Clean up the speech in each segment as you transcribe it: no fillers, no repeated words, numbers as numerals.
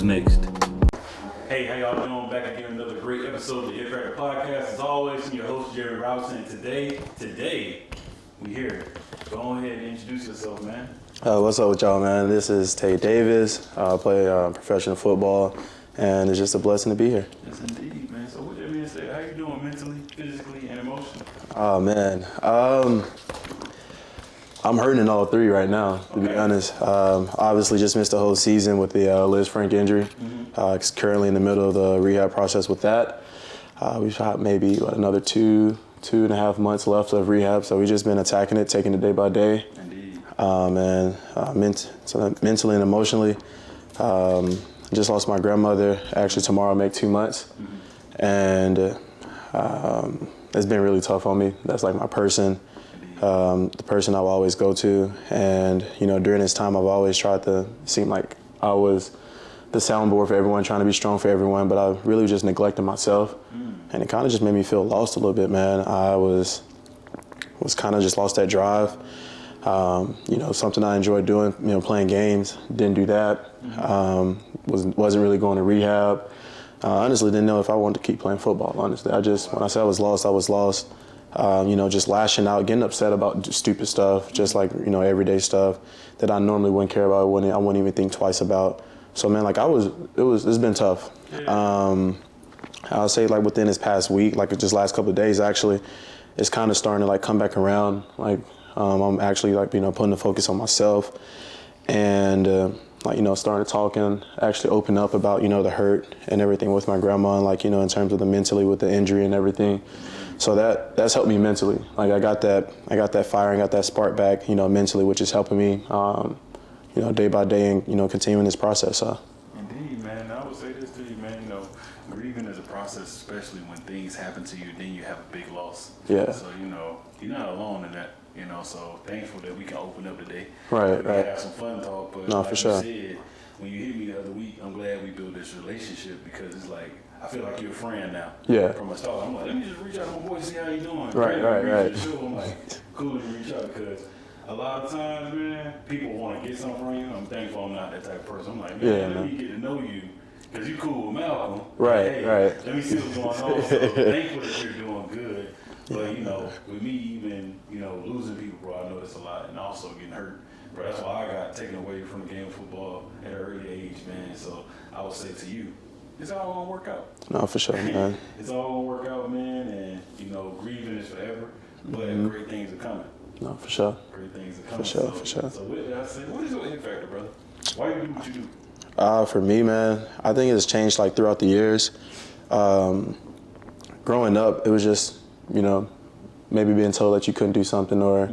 who's next. Hey, how y'all doing? Back again, another great episode of the It Factor Podcast. As always, I'm your host, Jerry Robinson. And today, we here. Go ahead and introduce yourself, man. What's up with y'all, man? This is Tae Davis. I play professional football, and it's just a blessing to be here. Yes, indeed, man. So with that being said, how you doing mentally, physically, and emotionally? Oh, man. I'm hurting in all three right now, to be honest. Obviously just missed the whole season with the Liz Frank injury. Currently in the middle of the rehab process with that. We've got maybe another two and a half months left of rehab, so we've just been attacking it, taking it day by day. Indeed. So mentally and emotionally. I just lost my grandmother. Actually, tomorrow make 2 months. And it's been really tough on me. That's like my person. The person I will always go to. And, you know, during this time, I've always tried to seem like I was the soundboard for everyone, trying to be strong for everyone, but I really just neglected myself. And it kind of just made me feel lost a little bit, man. I was kind of just lost that drive. You know, something I enjoyed doing, you know, playing games, didn't do that. Wasn't really going to rehab. Honestly, didn't know if I wanted to keep playing football, honestly. When I said I was lost, I was lost. You know, just lashing out, getting upset about stupid stuff, just like, you know, everyday stuff that I normally wouldn't care about. I wouldn't even think twice about. So, man, like it's been tough. I'll say like within this past week, like just last couple of days, actually, it's kind of starting to like come back around. Like I'm actually like, you know, putting the focus on myself and like, you know, starting to talk and actually open up about, you know, the hurt and everything with my grandma and like, you know, in terms of the mentally with the injury and everything. So that's helped me mentally. Like I got that fire and got that spark back, you know, mentally, which is helping me, you know, day by day and, you know, continuing this process. Indeed, man. I would say this to you, man. You know, grieving is a process, especially when things happen to you, then you have a big loss. Yeah. So, you know, you're not alone in that, you know, so thankful that we can open up today. Right. Have some fun talk, but no, like for sure. you said, when you hit me the other week, I'm glad we built this relationship because it's like, I feel like you're a friend now. Yeah. From a start, I'm like, let me just reach out to my boy, see how you doing. Right. I'm like, cool to reach out because a lot of times, man, people want to get something from you. I'm thankful I'm not that type of person. I'm like, man, let me get to know you because you cool with Malcolm. Right. Let me see what's going on. So thankful that you're doing good. But, you know, with me even, you know, losing people, bro, I know it's a lot and also getting hurt. Bro, that's why I got taken away from the game of football at an early age, man. So I would say to you, it's all gonna work out. No, for sure, man. It's all gonna work out, man. And you know, grieving is forever, but great things are coming. No, for sure. Great things are coming. For sure. So with that, I said, what is your It Factor, brother? Why you do what you do? For me, man, I think it's changed like throughout the years. Growing up, it was just, you know, maybe being told that you couldn't do something or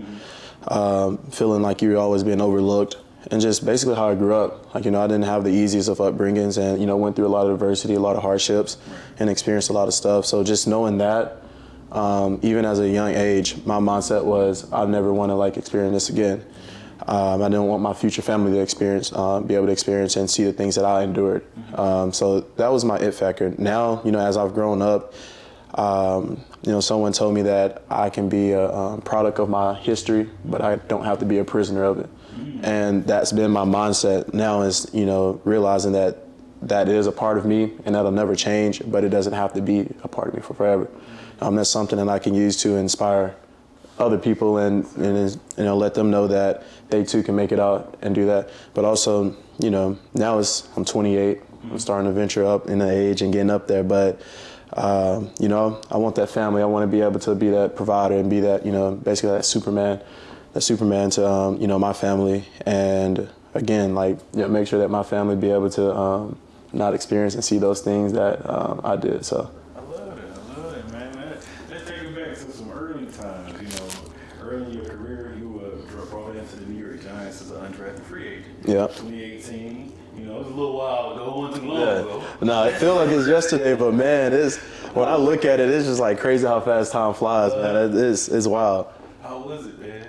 feeling like you were always being overlooked. And just basically how I grew up. Like, you know, I didn't have the easiest of upbringings and, you know, went through a lot of adversity, a lot of hardships, and experienced a lot of stuff. So just knowing that, even as a young age, my mindset was I never want to, like, experience this again. I didn't want my future family to experience, be able to experience and see the things that I endured. So that was my It Factor. Now, you know, as I've grown up, you know, someone told me that I can be a product of my history, but I don't have to be a prisoner of it. And that's been my mindset now is, you know, realizing that that is a part of me and that'll never change, but it doesn't have to be a part of me for forever. That's something that I can use to inspire other people and you know, let them know that they too can make it out and do that. But also, you know, now I'm 28, I'm starting to venture up in the age and getting up there, but you know, I want that family. I want to be able to be that provider and be that, you know, basically that Superman to, you know, my family. And again, like, you know, make sure that my family be able to not experience and see those things that I did. So. I love it, man. Let's take it back to some early times. You know, early in your career, you were brought into the New York Giants as an undrafted free agent. Yeah. 2018. You know, it was a little while ago, wasn't too long ago. No, I feel like it's yesterday, but man, when I look at it, it's just like crazy how fast time flies, man. It's wild. How was it, man?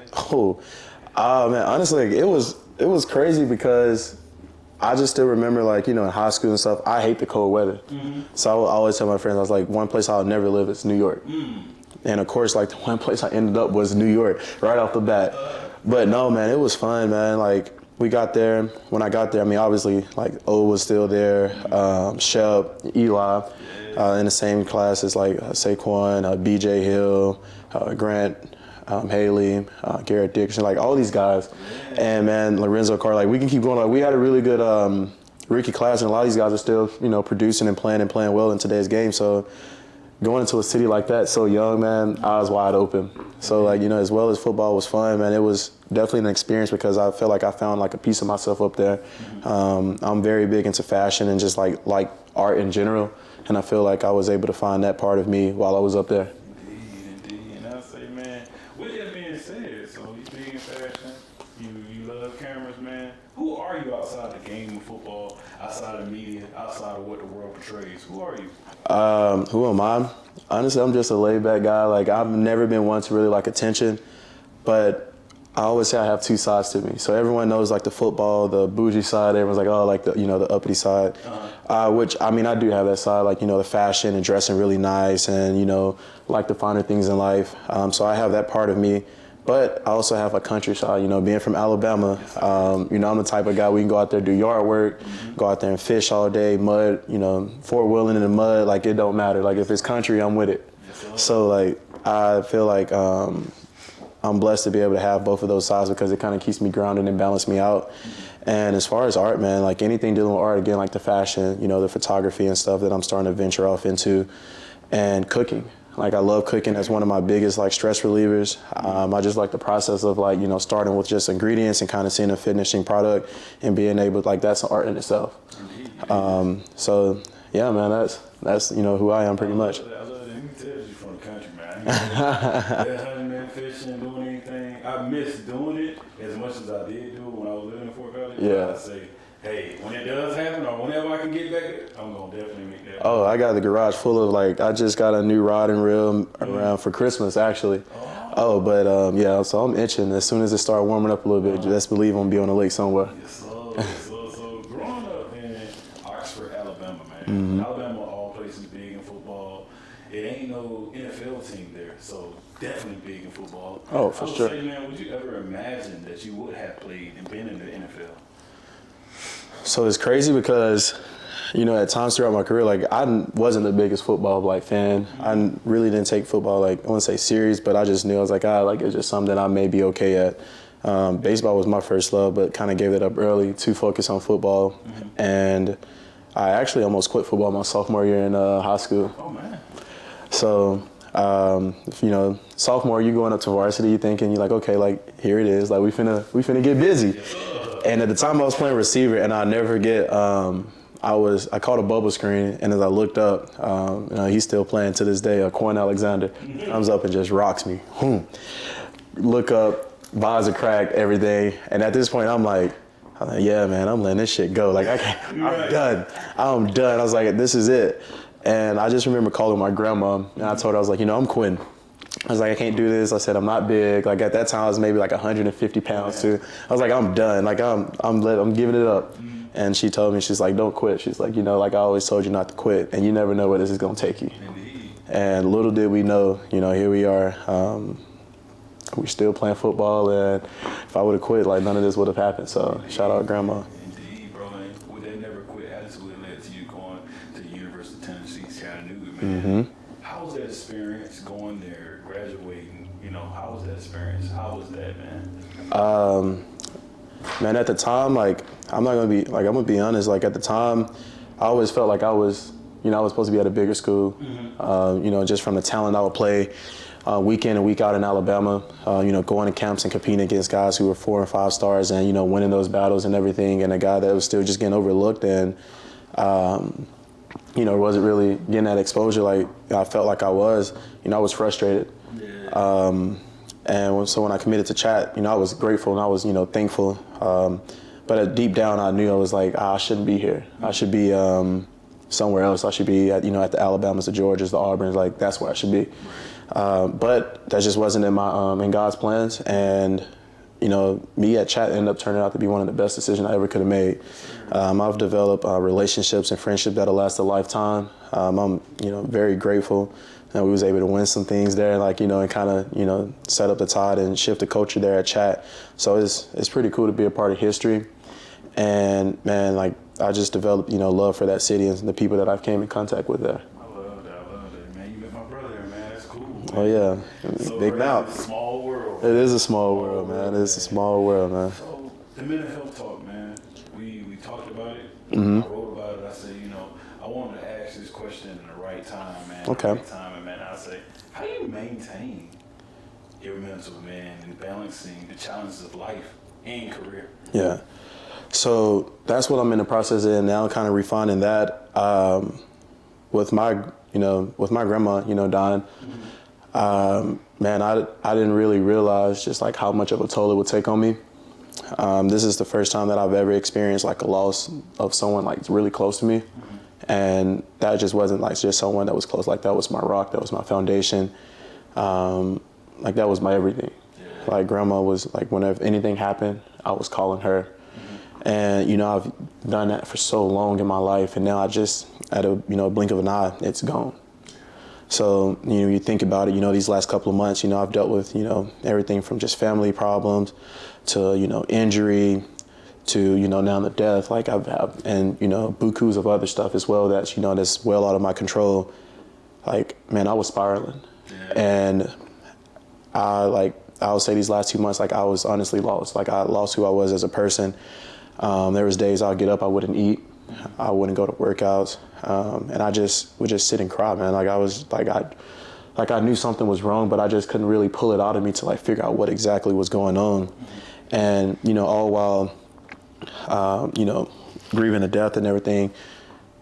Man, honestly, like, it was crazy because I just still remember, like, you know, in high school and stuff, I hate the cold weather. So I would always tell my friends, I was like, one place I'll never live is New York. And of course, like, the one place I ended up was New York right off the bat. But no, man, it was fun, man. Like, we got there. When I got there, I mean, obviously, like, O was still there, Shep, Eli, in the same class as, like, Saquon, BJ Hill, Grant, Haley, Garrett Dickerson, like, all these guys. And, man, Lorenzo Carr, like, we can keep going. Like, we had a really good rookie class, and a lot of these guys are still, producing and playing well in today's game. So going into a city like that so young, man, eyes wide open. So, like, as well as football was fun, man, it was definitely an experience because I felt like I found, like, a piece of myself up there. I'm very big into fashion and just, like art in general, and I feel like I was able to find that part of me while I was up there. Indeed. And I say, man, with that being said, so you big in fashion, you love cameras, man. Who are you outside the game of football, outside of media, outside of what the world portrays? Who are you? Who am I? Honestly, I'm just a laid-back guy. Like, I've never been one to really like attention, but I always say I have two sides to me. So everyone knows, like, the football, the bougie side. Everyone's like, oh, like, the uppity side, which, I mean, I do have that side, like, the fashion and dressing really nice and, like the finer things in life. So I have that part of me. But I also have a country side, being from Alabama. I'm the type of guy we can go out there, do yard work, go out there and fish all day, mud, four-wheeling in the mud, like, it don't matter. Like, if it's country, I'm with it. So, like, I feel like I'm blessed to be able to have both of those sides because it kind of keeps me grounded and balance me out. And as far as art, man, like, anything dealing with art, again, like the fashion, the photography and stuff that I'm starting to venture off into, and cooking. Like, I love cooking. That's one of my biggest, like, stress relievers. I just like the process of, like, starting with just ingredients and kind of seeing a finishing product and being able, like, that's art in itself. So, yeah, man, that's who I am pretty much. I love that. Let me tell you from the country, man. That hunting and fishing, doing anything. I miss doing it as much as I did do it when I was living in Fort College. Yeah. I say, hey, when it does happen or whenever I can get back, I'm going to definitely make that. Oh, I got the garage full of, like, I just got a new rod and reel around for Christmas, actually. But yeah, so I'm itching. As soon as it starts warming up a little bit, just believe I'm going to be on the lake somewhere. Yes, so growing up in Oxford, Alabama, man. Alabama, all places big in football. It ain't no NFL team there, so definitely big in football. Oh, for sure. I would say, man, would you ever imagine that you would have played and been in the NFL? So it's crazy because, at times throughout my career, like, I wasn't the biggest football, like, fan. I really didn't take football, like, I wouldn't say serious, but I just knew, I was like, it's just something I may be okay at. Baseball was my first love, but kind of gave it up early to focus on football. And I actually almost quit football my sophomore year in high school. Oh, man. So, sophomore, you going up to varsity, you thinking, you're like, okay, like, here it is. Like, we finna get busy. And at the time I was playing receiver, and I'll never forget, I caught a bubble screen, and as I looked up, he's still playing to this day, Quan Alexander, comes up and just rocks me. Look up, visor cracked, everything. And at this point, I'm like, yeah, man, I'm letting this shit go. Like, I'm done. I was like, this is it. And I just remember calling my grandma, and I told her, I was like, I'm quitting. I was like, I can't do this. I said, I'm not big. Like, at that time, I was maybe like 150 pounds too. I was like, I'm done. Like, I'm giving it up. And she told me, she's like, don't quit. She's like, like I always told you not to quit, and you never know where this is gonna take you. Indeed. And little did we know, here we are. We're still playing football, and if I would have quit, like, none of this would have happened. So shout out grandma. Indeed, bro. And with that never quit attitude, it led to you going to the University of Tennessee, Chattanooga, man. How was that experience going there, graduating? How was that experience? How was that, man? Man, at the time, like, I'm gonna be honest, like, at the time, I always felt like I was supposed to be at a bigger school, just from the talent I would play week in and week out in Alabama, going to camps and competing against guys who were 4 and 5 stars and, winning those battles and everything, and a guy that was still just getting overlooked and, wasn't really getting that exposure like I felt like I was. I was frustrated. So when I committed to Chat, I was grateful and I was, thankful. But deep down, I knew I was like, I shouldn't be here. I should be somewhere else. I should be at, at the Alabamas, the Georgias, the Auburns. Like, that's where I should be. But that just wasn't in God's plans. And, me at Chat ended up turning out to be one of the best decisions I ever could have made. I've developed relationships and friendships that'll last a lifetime. I'm, very grateful and we was able to win some things there, like, you know, and kind of, you know, set up the tide and shift the culture there at Chat. So it's pretty cool to be a part of history. And man, like, I just developed, you know, love for that city and the people that I've came in contact with there. I love that, man. You met my brother there, man. That's cool, man. Oh yeah, So big crazy. mouth. It's a small world. It is a small world, man. It's a small world, man. So the mental health talk, man. We talked about it. Mm-hmm. I wrote about it. I said, you know, I wanted to ask this question in the right time, man. Okay. The right time, and man, I say, how do you maintain your mental, man, and balancing the challenges of life and career? Yeah. So that's what I'm in the process of now, kind of refining that. With my grandma, you know, dying, man, I didn't really realize just like how much of a toll it would take on me. This is the first time that I've ever experienced like a loss of someone like really close to me. And that just wasn't like just someone that was close. Like that was my rock, that was my foundation. Like that was my everything. Like grandma was like, whenever anything happened, I was calling her. And, you know, I've done that for so long in my life. And now I just, at a, you know, blink of an eye, it's gone. So, you know, you think about it, you know, these last couple of months, you know, I've dealt with, you know, everything from just family problems to, you know, injury to, you know, now the death. Like I've had, and, you know, bukus of other stuff as well that's, you know, that's well out of my control. Like, man, I was spiraling. And I would say these last 2 months, like I was honestly lost. Like I lost who I was as a person. There was days I'd get up, I wouldn't eat, I wouldn't go to workouts, and I just would just sit and cry, man. Like I was I knew something was wrong, but I just couldn't really pull it out of me to like figure out what exactly was going on. And you know, all while you know, grieving the death and everything.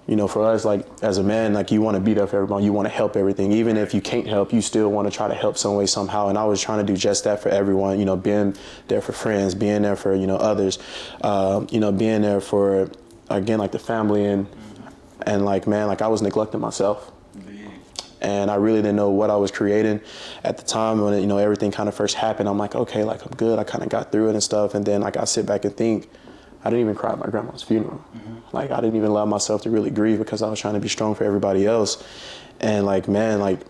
You know, for us, like as a man, like you want to be there for everyone. You want to help everything. Even if you can't help, you still want to try to help some way, somehow. And I was trying to do just that for everyone, you know, being there for friends, being there for, you know, others, you know, being there for, again, like the family and like, man, like I was neglecting myself. And I really didn't know what I was creating at the time when, you know, everything kind of first happened. I'm like, okay, like I'm good. I kind of got through it and stuff. And then like I sit back and think, I didn't even cry at my grandma's funeral. Like I didn't even allow myself to really grieve because I was trying to be strong for everybody else. And like, man, like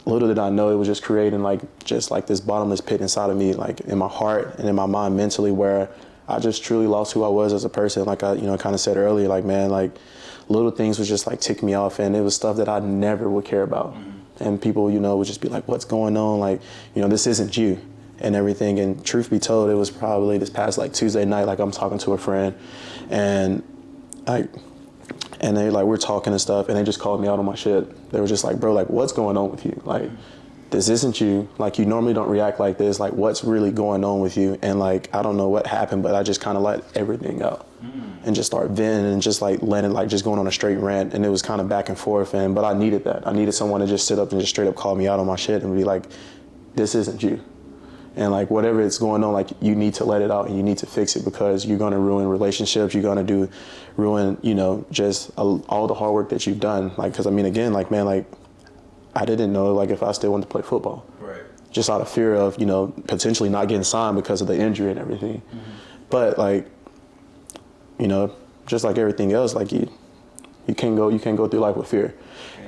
little did I know it was just creating like just like this bottomless pit inside of me, like in my heart and in my mind mentally, where I just truly lost who I was as a person. Like I, you know, kind of said earlier, like, man, like little things would just like tick me off, and it was stuff that I never would care about. And people, you know, would just be like, what's going on? Like, you know, this isn't you. And everything. And truth be told, it was probably this past like Tuesday night, like I'm talking to a friend and they like, we're talking and stuff, and they just called me out on my shit. They were just like, bro, like what's going on with you? Like, this isn't you. Like, you normally don't react like this. Like, what's really going on with you? And like, I don't know what happened, but I just kind of let everything out and just start venting and just like letting, like just going on a straight rant. And it was kind of back and forth. But I needed that. I needed someone to just sit up and just straight up call me out on my shit and be like, this isn't you. And like whatever it's going on, like you need to let it out and you need to fix it, because you're going to ruin relationships. You're going to ruin, you know, just all the hard work that you've done. Like, because I mean, again, like, man, like I didn't know like if I still wanted to play football. Right. Just out of fear of, you know, potentially not getting signed because of the injury and everything. But like, you know, just like everything else, like you can't go through life with fear.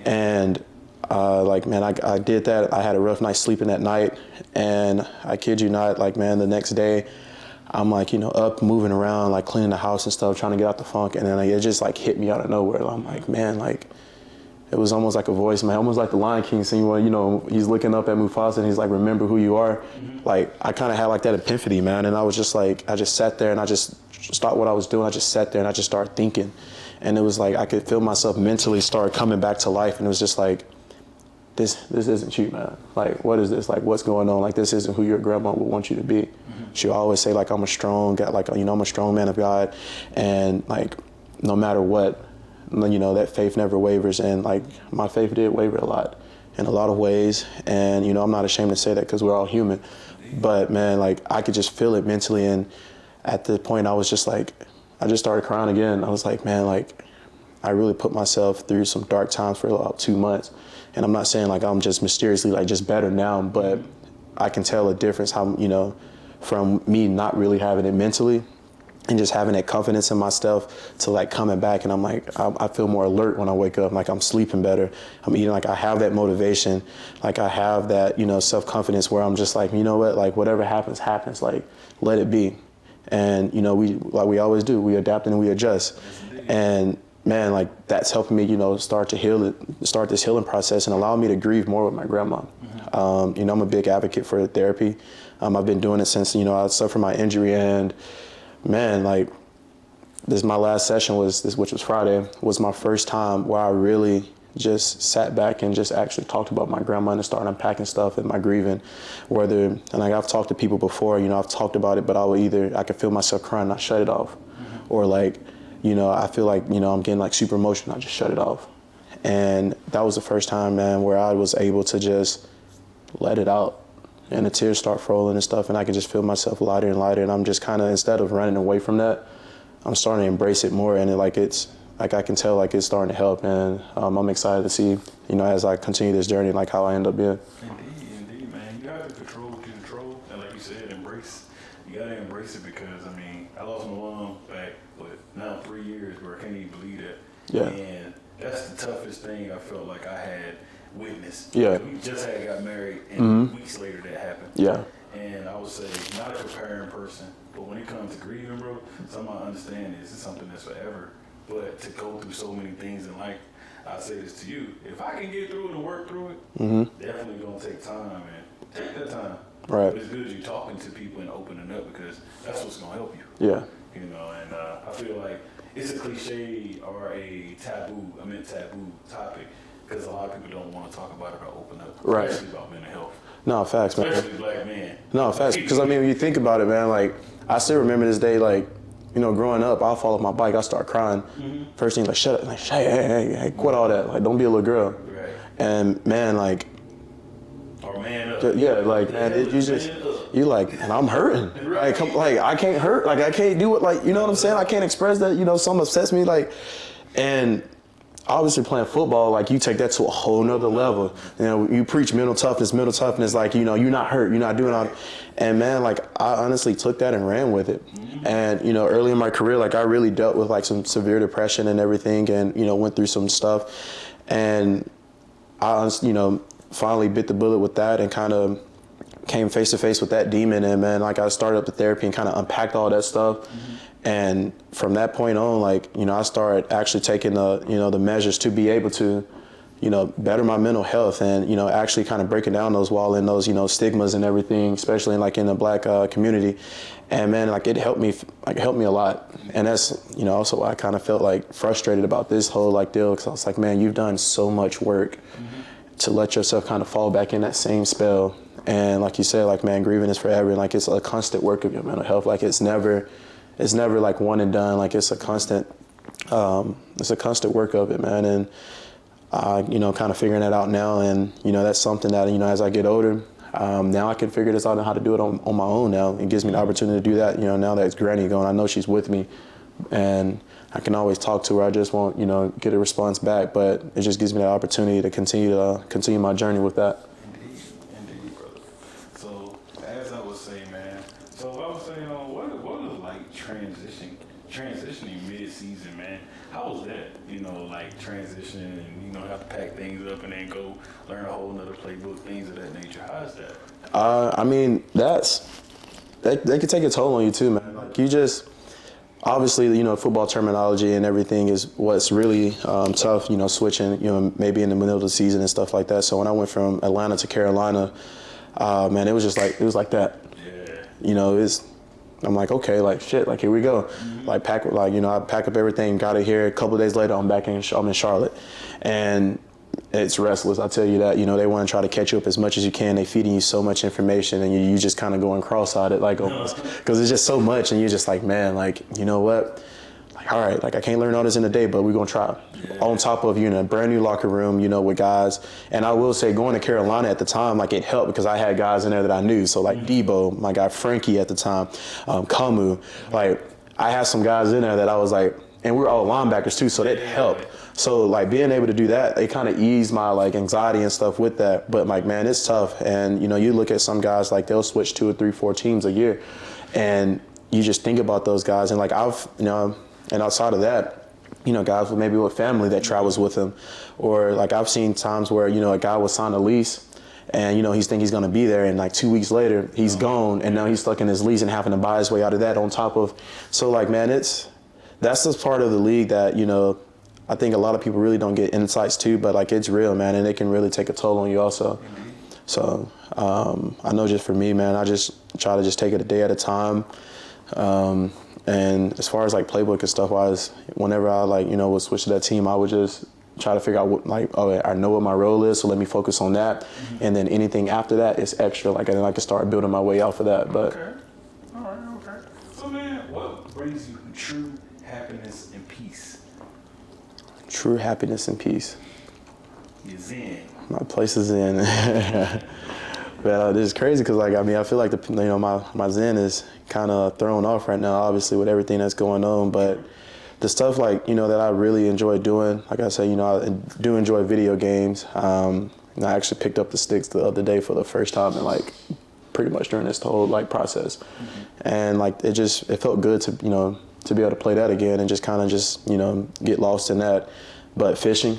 And like, man, I did that. I had a rough night sleeping that night, and I kid you not, like, man, the next day I'm like, you know, up moving around, like cleaning the house and stuff, trying to get out the funk. And then like, it just like hit me out of nowhere. I'm like, man, like it was almost like a voice, man, almost like the Lion King scene where, you know, he's looking up at Mufasa and he's like, remember who you are. Like I kind of had like that epiphany, man. And I was just like, I just sat there and I just stopped what I was doing. I just sat there and I just started thinking. And it was like, I could feel myself mentally start coming back to life. And it was just like, this isn't you, man. Like, what is this? Like, what's going on? Like, this isn't who your grandma would want you to be. She'll always say, like, I'm a strong guy, like, you know, I'm a strong man of God. And, like, no matter what, you know, that faith never wavers. And, like, my faith did waver a lot in a lot of ways. And, you know, I'm not ashamed to say that because we're all human. But, man, like, I could just feel it mentally. And at the point, I was just like, I just started crying again. I was like, man, like, I really put myself through some dark times for about 2 months. And I'm not saying like I'm just mysteriously like just better now, but I can tell a difference how, you know, from me not really having it mentally and just having that confidence in myself to like coming back. And I'm like, I feel more alert when I wake up. Like I'm sleeping better. I'm eating, like I have that motivation. Like I have that, you know, self-confidence where I'm just like, you know what, like whatever happens, happens, like let it be. And, you know, like we always do, we adapt and we adjust. And man, like that's helping me, you know, start this healing process and allow me to grieve more with my grandma. You know, I'm a big advocate for therapy. I've been doing it since, you know, I suffered my injury, and man, like my last session which was Friday, was my first time where I really just sat back and just actually talked about my grandma and started unpacking stuff and my grieving. And like I've talked to people before, you know, I've talked about it, but I could feel myself crying, I shut it off. Or like, you know, I feel like, you know, I'm getting like super emotional, I just shut it off. And that was the first time, man, where I was able to just let it out. And the tears start rolling and stuff, and I can just feel myself lighter and lighter. And I'm just kind of, instead of running away from that, I'm starting to embrace it more. And it's like I can tell like it's starting to help. And I'm excited to see, you know, as I continue this journey, like how I end up being. Indeed, man. You have to control, and like you said, embrace. You gotta embrace it, because I mean, I lost my mom back, but now 3 years, where I can't even believe that. Yeah. And that's the toughest thing I felt like I had witnessed. Yeah. We just had got married, and weeks later that happened. Yeah. And I would say, not a comparing person, but when it comes to grieving, bro, something I understand is it's something that's forever. But to go through so many things in life, I say this to you: if I can get through it and work through it, definitely gonna take time, and take that time. Right. But it's good you're talking to people and opening up, because that's what's gonna help you. Yeah. You know, and I feel like it's a cliche or a taboo topic, because a lot of people don't want to talk about it or open up, Right. especially about mental health. No, facts, man. Especially black men. No, facts. Because I mean, when you think about it, man, like I still remember this day, like, you know, growing up, I'll fall off my bike, I'll start crying. First thing, like, shut up, like, hey, quit all that, like, don't be a little girl. Right. And man, like, Or man up. yeah, like, man, you like, and I'm hurting. Right. Like, I can't hurt, like, I can't do it, like, you know what I'm saying? I can't express that, you know, something upsets me, like, and obviously playing football, like you take that to a whole nother level. You know, you preach mental toughness, like, you know, you're not hurt, you're not doing all. And man, like I honestly took that and ran with it. And, you know, early in my career, like I really dealt with like some severe depression and everything, and, you know, went through some stuff. And I, you know, finally bit the bullet with that and kind of came face to face with that demon. And man, like I started up the therapy and kind of unpacked all that stuff. And from that point on, like, you know, I started actually taking the measures to be able to, you know, better my mental health, and, you know, actually kind of breaking down those walls and those, you know, stigmas and everything, especially like in the black community. And man, like it helped me a lot. And that's, you know, also why I kind of felt like frustrated about this whole like deal, because I was like, man, you've done so much work to let yourself kind of fall back in that same spell. And like you said, like, man, grieving is forever. And like, it's a constant work of your mental health. Like it's never like one and done. Like it's a constant work of it, man. And you know, kind of figuring that out now. And, you know, that's something that, you know, as I get older, now I can figure this out and how to do it on my own now. It gives me the opportunity to do that, you know, now that it's Granny gone. I know she's with me, and I can always talk to her. I just won't, you know, get a response back, but it just gives me the opportunity to continue my journey with that. Indeed, brother. So as I was saying, man, so I was saying, what is like transitioning mid-season, man? How was that? You know, like transitioning and, you know, have to pack things up and then go learn a whole nother playbook, things of that nature. How's that? I mean, that can take a toll on you too, man. Like you just, obviously, you know, football terminology and everything is what's really tough, you know, switching, you know, maybe in the middle of the season and stuff like that. So when I went from Atlanta to Carolina, man, it was like that. Yeah. You know, I'm like, okay, like shit, like here we go. Like I pack up everything, got it here. A couple of days later, I'm in Charlotte, and it's restless. I tell you that. You know, they want to try to catch you up as much as you can. They feeding you so much information, and you just kind of going cross-eyed, like almost, because it's just so much, and you're just like, man, like, you know what? Like, all right, like I can't learn all this in a day, but we're gonna try. Yeah. On top of, you know, a brand new locker room, you know, with guys. And I will say, going to Carolina at the time, like it helped because I had guys in there that I knew. So like Debo, my guy Frankie at the time, Kamu, like I had some guys in there that I was like, and we were all linebackers too, so that helped. So like being able to do that, it kind of eased my like anxiety and stuff with that. But like, man, it's tough. And, you know, you look at some guys, like they'll switch 2 or 3, 4 teams a year. And you just think about those guys, and like and outside of that, guys maybe with family that travels with him, or like I've seen times where a guy will sign a lease, and he's going to be there, and like 2 weeks later he's gone, and now he's stuck in his lease and having to buy his way out of that. On top of, so like man, that's just part of the league that I think a lot of people really don't get insights to, but like it's real, man, and it can really take a toll on you also. So I know just for me, man, I just try to just take it a day at a time. And as far as like playbook and stuff wise, whenever I would switch to that team, I would just try to figure out I know what my role is, so let me focus on that. And then anything after that is extra, and then I can start building my way off of that. But okay, all right, okay. So man, what brings you true happiness and peace? True happiness and peace. You're zen. My place is in. But this is crazy because I feel like my zen is kind of thrown off right now, obviously with everything that's going on. But the stuff that I really enjoy doing, like I say, I do enjoy video games. I actually picked up the sticks the other day for the first time in pretty much during this whole process, and it felt good to to be able to play that again and just kind of get lost in that. But fishing.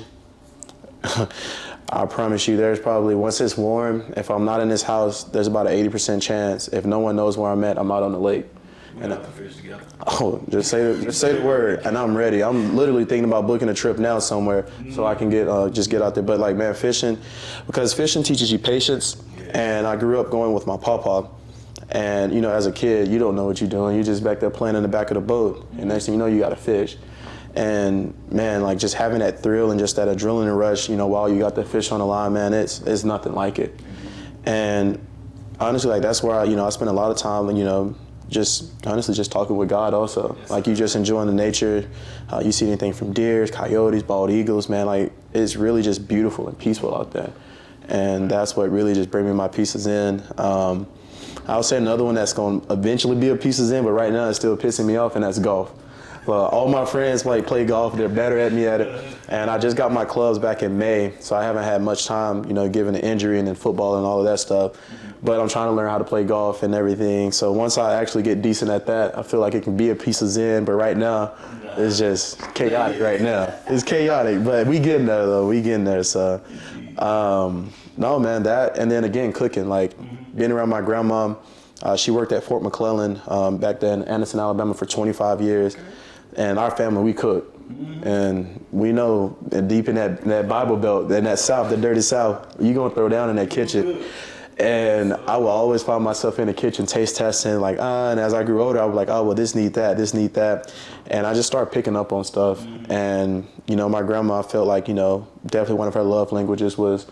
I promise you, there's probably, once it's warm, if I'm not in this house, there's about an 80% chance, if no one knows where I'm at, I'm out on the lake. And have to fish together. Oh, just say the word, and I'm ready. I'm literally thinking about booking a trip now somewhere so I can get out there. But man, fishing, because fishing teaches you patience, and I grew up going with my pawpaw. And as a kid, you don't know what you're doing. You're just back there playing in the back of the boat, and next thing you know, you got to fish. And man, just having that thrill and just that adrenaline rush, while you got the fish on the line, man, it's nothing like it. And honestly, that's where I spend a lot of time, just talking with God also. You just enjoying the nature. You see anything from deers, coyotes, bald eagles, man, it's really just beautiful and peaceful out there. And that's what really just brings me my pieces in. I'll say another one that's going to eventually be a pieces in, but right now it's still pissing me off, and that's golf. All my friends play golf. They're better at me at it. And I just got my clubs back in May, so I haven't had much time, given the injury and then football and all of that stuff. But I'm trying to learn how to play golf and everything. So once I actually get decent at that, I feel like it can be a piece of zen. But right now, it's just chaotic right now. It's chaotic, but we getting there, though. We getting there. So, no, man, that. And then, again, cooking. Being around my grandma, she worked at Fort McClellan back then in Anderson, Alabama for 25 years. And our family, we cook. And we know that deep in that Bible Belt, in that South, the dirty South, you're going to throw down in that kitchen. And I will always find myself in the kitchen taste testing, and as I grew older, I was like, oh, well, this need that. And I just started picking up on stuff. And, my grandma felt like, definitely one of her love languages was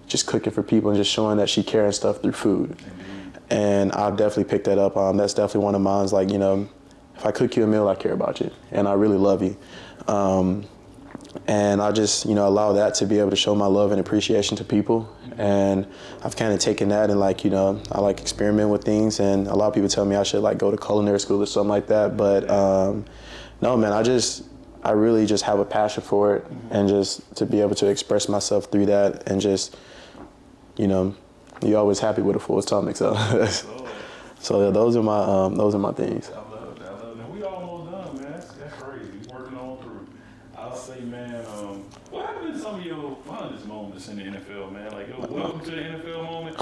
just cooking for people and just showing that she cared and stuff through food. And I've definitely picked that up. That's definitely one of mine. If I cook you a meal, I care about you, and I really love you. And I just, allow that to be able to show my love and appreciation to people. And I've kind of taken that and I experiment with things. And a lot of people tell me I should go to culinary school or something like that. But no, man, I really just have a passion for it, and just to be able to express myself through that, and just, you're always happy with a full stomach. So, so those are my things. We almost done, man. That's crazy. We working on through. I'll say, man, what have been some of your funnest moments in the NFL, man? Welcome to the NFL moment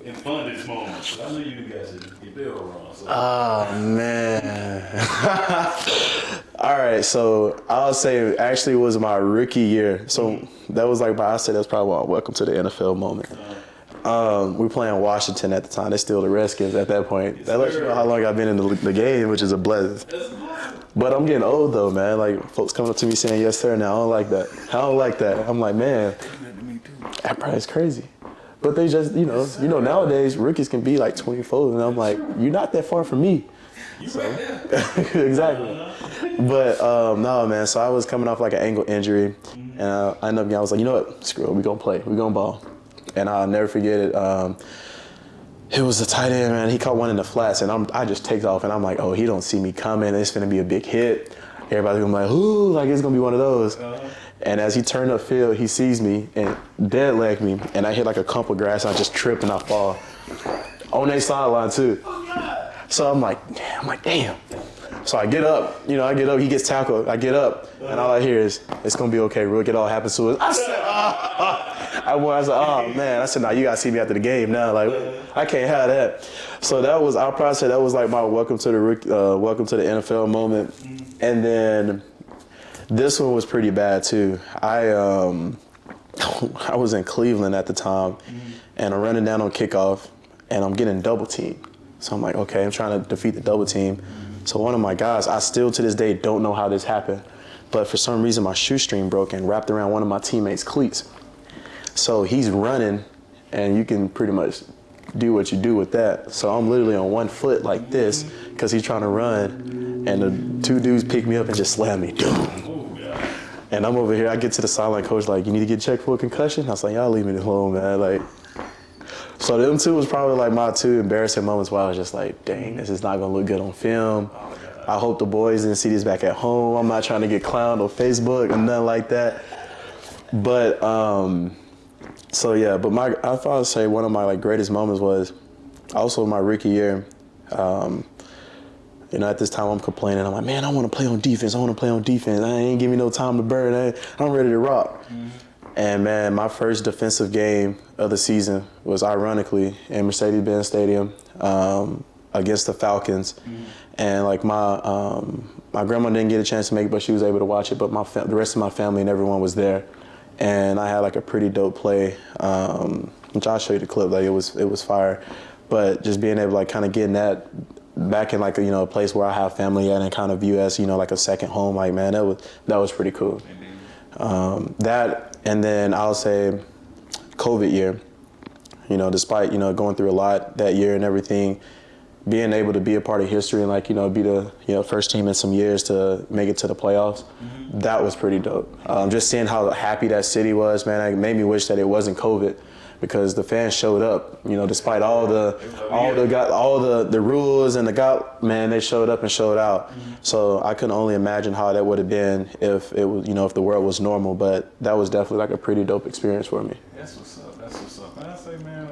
and funnest moments. I know you guys get bell wrong. So. Oh, man. All right, so I'll say actually it was my rookie year. So that was I said that was probably my welcome to the NFL moment. We were playing Washington at the time. They're still the Redskins at that point. Yes, that lets you know how long I've been in the game, which is a blessing. But I'm getting old though, man. Folks coming up to me saying yes sir now. I don't like that. I'm like, man, that probably is crazy. But they just, nowadays rookies can be 24, and I'm like, you're not that far from me. So, exactly. But no, man. So I was coming off an ankle injury, and I was like, you know what? Screw it. We're gonna play. We're gonna ball. And I'll never forget it. It was a tight end, man. He caught one in the flats, and I just take off, and I'm like, oh, he don't see me coming. It's gonna be a big hit. Everybody's gonna be like, ooh, it's gonna be one of those. And as he turned upfield, he sees me and dead leg me, and I hit a clump of grass. And I just trip and I fall on their sideline too. So I'm like, damn. So I get up, he gets tackled. I get up, and all I hear is, "It's gonna be okay, Rook. It all happens to us." I said, "Oh man." I said, "Nah, you gotta see me after the game now. Like, I can't have that." So I'll probably say that was like my welcome to the NFL moment. And then this one was pretty bad too. I was in Cleveland at the time, and I'm running down on kickoff, and I'm getting double teamed. So I'm like, okay, I'm trying to defeat the double team. So one of my guys, I still to this day don't know how this happened, but for some reason my shoestring broke and wrapped around one of my teammates' cleats. So he's running, and you can pretty much do what you do with that. So I'm literally on one foot like this because he's trying to run, and the two dudes pick me up and just slam me. And I'm over here, I get to the sideline coach like, "You need to get checked for a concussion?" I was like, "Y'all leave me alone, man." Like, so them two was probably like my two embarrassing moments where I was just like, dang, this is not gonna look good on film. I hope the boys didn't see this back at home. I'm not trying to get clowned on Facebook or nothing like that. But so yeah, but I thought I'd say one of my like greatest moments was also my rookie year. At this time I'm complaining. I'm like, man, I want to play on defense. I ain't give me no time to burn. I'm ready to rock. And man, my first defensive game of the season was ironically in Mercedes-Benz Stadium against the Falcons. And like my grandma didn't get a chance to make it, but she was able to watch it. But the rest of my family and everyone was there. And I had like a pretty dope play, which I'll show you the clip. Like it was fire. But just being able to like kind of getting that back in like a place where I have family at and kind of view as like a second home. Like man, that was pretty cool. That. And then I'll say COVID year, despite, going through a lot that year and everything, being able to be a part of history and be the, first team in some years to make it to the playoffs, that was pretty dope. Just seeing how happy that city was, man, it made me wish that it wasn't COVID because the fans showed up, despite all the rules and man, they showed up and showed out. So I can only imagine how that would have been if it was, if the world was normal. But that was definitely like a pretty dope experience for me. That's what's up. And I say, man,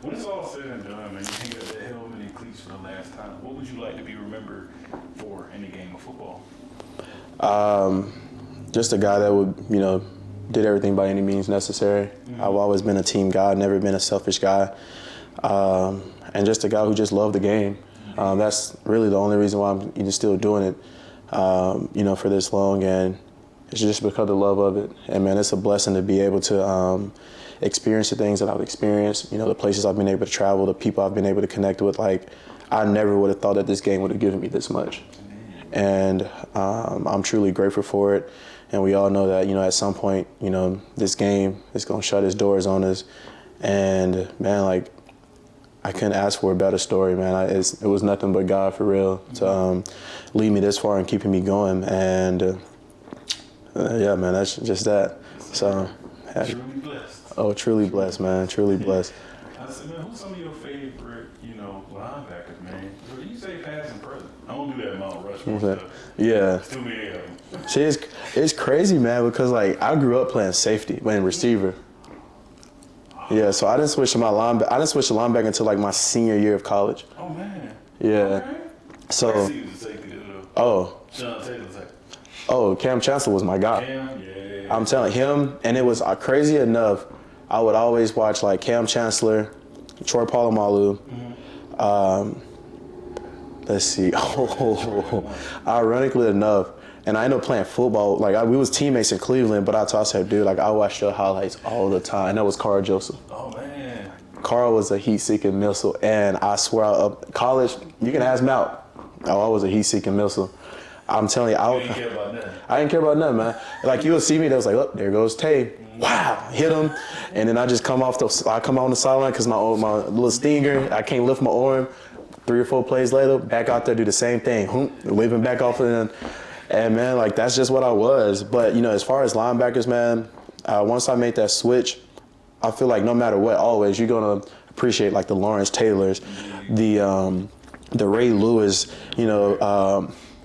when it's all said and done, man, you hang up that helmet and cleats for the last time. What would you like to be remembered for in the game of football? Just a guy that would, did everything by any means necessary. I've always been a team guy, never been a selfish guy. And just a guy who just loved the game. That's really the only reason why I'm even still doing it, for this long. And it's just because of the love of it. And man, it's a blessing to be able to experience the things that I've experienced, the places I've been able to travel, the people I've been able to connect with. Like, I never would have thought that this game would have given me this much. And I'm truly grateful for it. And we all know that, at some point, this game is going to shut its doors on us. And man, like, I couldn't ask for a better story, man. It was nothing but God for real to lead me this far and keeping me going. And yeah, man, that's just that. So, truly blessed. Oh, truly blessed, man. Truly blessed. I said, man, who's some of your favorite, linebackers, man? You say past and present. I don't do that Mount Rushmore stuff. Yeah. There's too many of them. See, it's crazy, man, because like I grew up playing safety, playing receiver. Yeah, so I didn't switch to linebacker until like my senior year of college. Oh man. Yeah. Okay. So. Cam Chancellor was my guy. Yeah. I'm telling him, and it was crazy enough. I would always watch like Cam Chancellor, Troy Polamalu. Let's see. Ironically enough, and I ended up playing football. Like we was teammates in Cleveland, but I said, dude, like I watched your highlights all the time. And that was Carl Joseph. Oh man. Carl was a heat-seeking missile, and I swear, college, you can ask Mount. Oh, I was a heat-seeking missile. I'm telling you, You didn't care about nothing. I didn't care about nothing, man. Like you would see me, they was like, oh, there goes Tae. Wow, hit him, and then I just come on the sideline because my little stinger, I can't lift my arm. 3 or 4 plays later, back out there, do the same thing, leaping back off and man, like that's just what I was. But as far as linebackers, man, once I made that switch, I feel like no matter what, always you're gonna appreciate like the Lawrence Taylors, the Ray Lewis,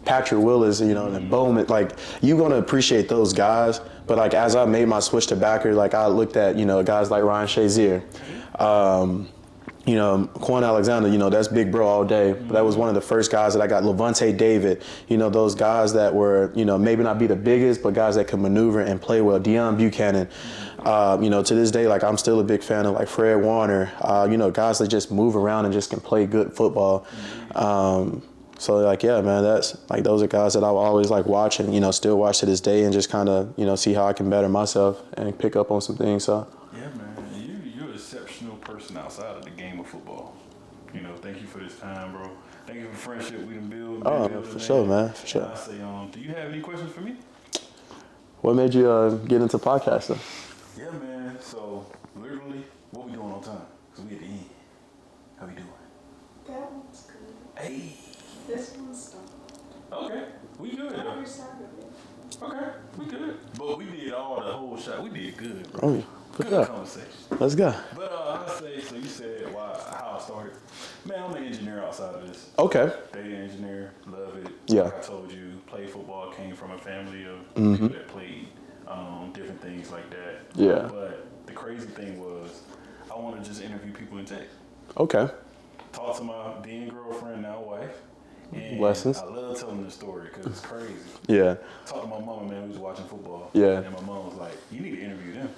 Patrick Willis, and Bowman. Like you're gonna appreciate those guys. But like as I made my switch to backer, like I looked at guys like Ryan Shazier, Quan Alexander, that's big bro all day. But that was one of the first guys that I got. Levante David, those guys that were, maybe not be the biggest, but guys that could maneuver and play well. Deion Buchanan, to this day, like I'm still a big fan of like Fred Warner, guys that just move around and just can play good football. So like, yeah, man, that's like, those are guys that I will always like watch and, still watch to this day and just kind of, see how I can better myself and pick up on some things. So. Yeah, man. You're an exceptional person outside of the game of football. Thank you for this time, bro. Thank you for the friendship we done built. Oh, for sure, man. For sure. I say, do you have any questions for me? What made you get into podcasting? Yeah, man. So, literally, what we doing on time? Because we at the end. How we doing? That one's good. Hey. This one's done. Okay. We good, I though. already started it. Okay. We good. But we did all the whole shot. We did good, bro. Oh, yeah. Good conversation. Let's go. But I say, so you said how I started. Man, I'm an engineer outside of this. Okay. Data engineer, love it. Yeah. Like I told you, played football, came from a family of people that played different things like that. Yeah. But the crazy thing was, I want to just interview people in tech. Okay. Talk to my then girlfriend, now wife. And Blessings. I love telling this story because it's crazy. Yeah. Talked to my mama, man, who was watching football. Yeah. And my mom was like, you need to interview them.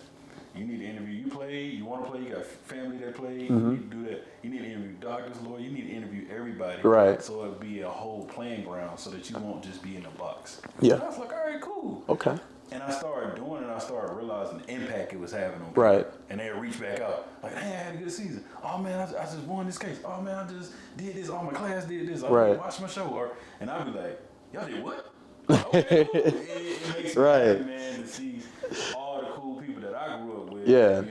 You need to interview. You played. You want to play. You got family that played. You need to do that. You need to interview doctors, lawyers. You need to interview everybody. Right. So it'll be a whole playing ground, so that you won't just be in a box. Yeah. And I was like, all right, cool. Okay. And I started doing it. I started realizing the impact it was having on people. Right. And they'd reach back out like, hey, I had a good season. Oh man, I just won this case. Oh man, I just did this. Oh, my class did this. Right. Watch my show. And I'd be like, y'all did what? Okay, cool. It makes me Right. happy, man, to see all the cool people that I grew up with. Yeah.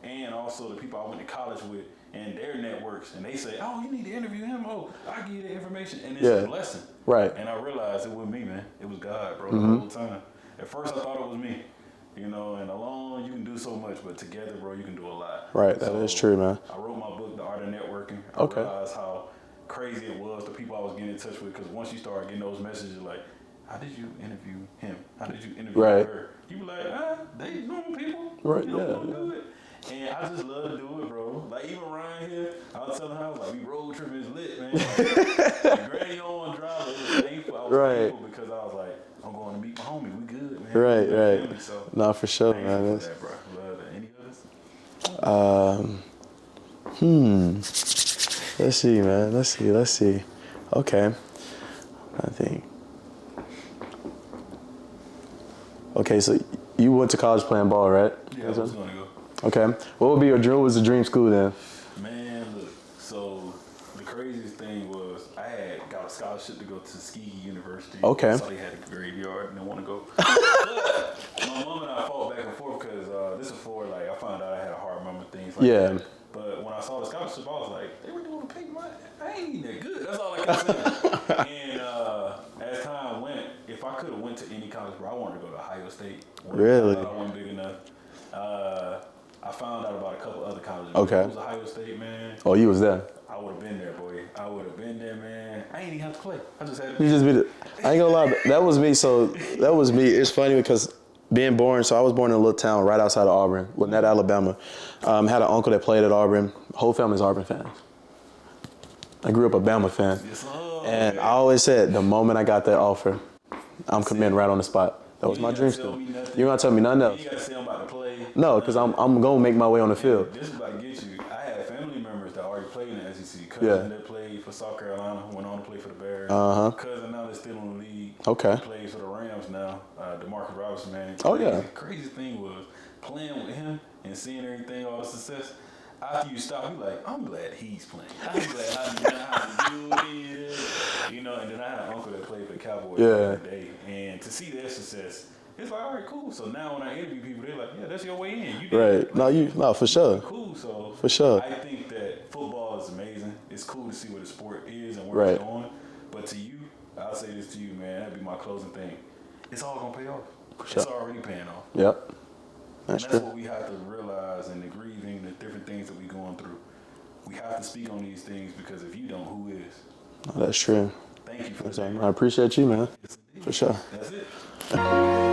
And also the people I went to college with and their networks. And they say, oh, you need to interview him. Oh, I'll give you the information. And it's a blessing. Right. And I realized it wasn't me, man. It was God, bro, the whole time. At first I thought it was me. And alone you can do so much, but together, bro, you can do a lot. Right. That is true, man. I wrote my book, The Art of Networking. I realized how crazy it was, the people I was getting in touch with, because once you start getting those messages like, how did you interview him? How did you interview her? You be like, they normal people. Right, Don't do it. And I just love to do it, bro. Like, even Ryan here, I was telling her, I was like, we road tripping is lit, man. Like, Granny on drive, it was painful. I was thankful because I was like, I'm going to meet my homie. We good, man. Right. Family, so No, for sure, thank man. you for that, bro. Love that. Any others? Let's see, man. Let's see. Okay. I think. Okay, so you went to college playing ball, right? Yeah, I was going to go. Okay. What would be your dream? Was the dream school then? Man, look. So the craziest thing was I got a scholarship to go to Tuskegee University. Okay. So they had a graveyard and didn't want to go. But my mom and I fought back and forth because this is for like I found out I had a heart murmur, things like that. But when I saw the scholarship, I was like, they were doing a pink money. I ain't even that good. That's all I kept saying. And as time went, if I could have went to any college, bro, I wanted to go to Ohio State. Really? I wasn't big enough. I found out about a couple other colleges. Okay. It was Ohio State, man. Oh, you was there. I would have been there, boy. I would have been there, man. I ain't even have to play. I just had to. You just be I ain't gonna lie, that was me. So that was me. It's funny because being born, so I was born in a little town right outside of Auburn, Lynette, Alabama. Had an uncle that played at Auburn. Whole family's Auburn fans. I grew up a Bama fan. Yes, And I always said, the moment I got that offer, I'm committing right on the spot. That was my dream school. You're gonna tell me nothing else. You gotta say I'm about to play. No, because I'm gonna make my way on the field. This is about to get you. I had family members that already played in the SEC. Cousin that played for South Carolina, went on to play for the Bears. Cousin now that's still in the league. Okay. He plays for the Rams now. DeMarcus Robinson, man. Oh, yeah. Crazy thing was playing with him and seeing everything, all the success. After you stop, you like, I'm glad he's playing. I'm glad I know how to do it. And then I had an uncle that played for the Cowboys the other day. And to see their success, it's like, all right, cool. So now when I interview people, they're like, yeah, that's your way in. You did it. Right. No, for sure. Cool. So For sure. I think that football is amazing. It's cool to see what the sport is and where it's going. But to you, I'll say this to you, man, that'd be my closing thing. It's all gonna pay off. Sure. It's already paying off. Yep. That's what we have to realize in the grieving, the different things that we're going through. We have to speak on these things because if you don't, who is? No, that's true. Thank you for that. I appreciate you, man. Yes, For sure. That's it.